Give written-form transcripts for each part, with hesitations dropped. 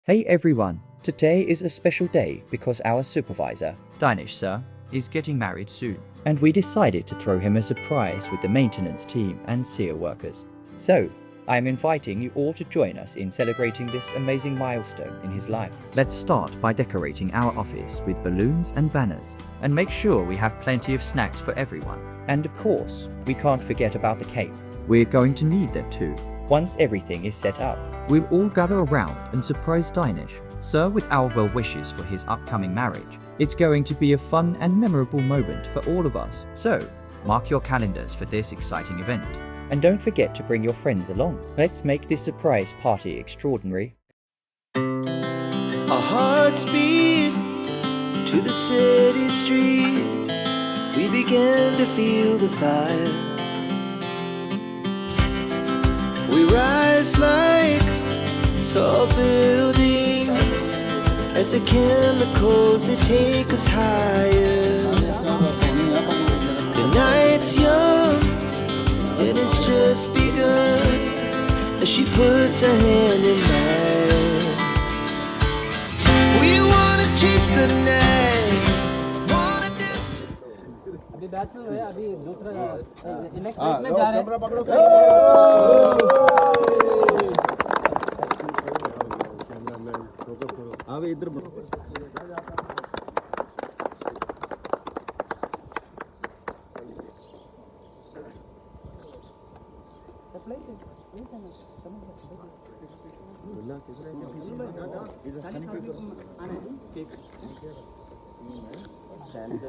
Hey everyone, today is a special day because our supervisor, Danish, sir, is getting married soon. and we decided to throw him a surprise with the maintenance team and SEER workers. So, I'm inviting you all to join us in celebrating this amazing milestone in his life. Let's start by decorating our office with balloons and banners, and make sure we have plenty of snacks for everyone. And of course, we can't forget about the cake. We're going to need that too. Once everything is set up, We'll all gather around and surprise Danish, sir, with our well wishes for his upcoming marriage. It's going to be a fun and memorable moment for all of us. So, mark your calendars for this exciting event. and don't forget to bring your friends along. Let's make this surprise party extraordinary. Our hearts beat to the city streets. We began to feel the fire. We rise like tall buildings as the chemicals they take us higher. The night's young and it's just begun as she puts her hand in mine. We wanna chase the night, wanna dance to अभी bachelor है अभी दूसरा next week में जा रहे हैं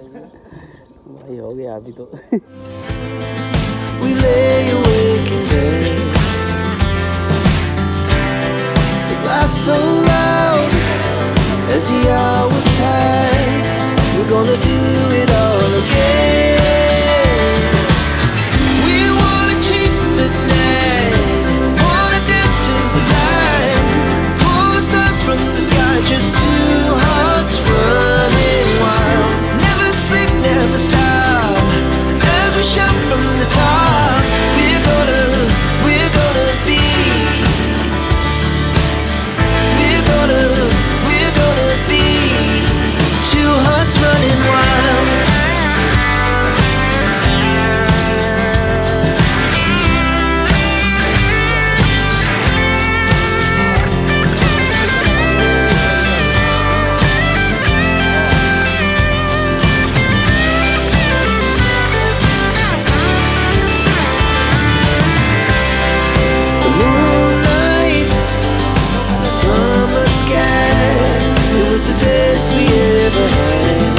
भाई हो गया अभी तो we lay awake in bed. The laughs so loud as the hours pass. We're gonna do it all again. We wanna chase the night, wanna dance to the light, pull the stars from the sky, just two hearts running wild. Never sleep, never stop, as we shout from the top. We're gonna be, we're gonna be two hearts running wild. The moonlight, summer sky, it was the best we ever had.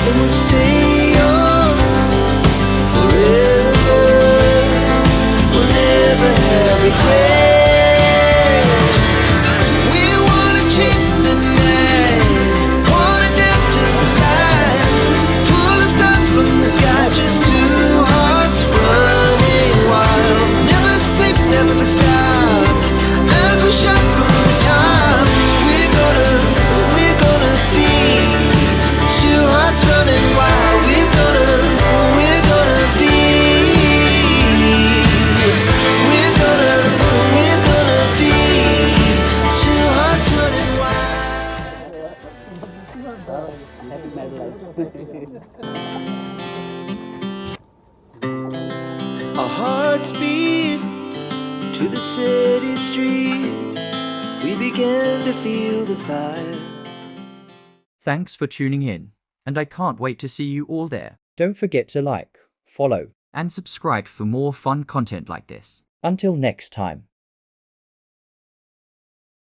And we'll stay young forever. We'll never have regrets. We wanna chase the night, wanna dance to the light, pull the stars from the sky, just two hearts running wild. Never sleep, never stop, as we shout from the top. We're gonna be two hearts running wild. We're gonna be, we're gonna be two hearts running wild. Our hearts beat to the city streets. We began to feel the fire. Thanks for tuning in, and I can't wait to see you all there. Don't forget to like, follow. And subscribe for more fun content like this. Until next time.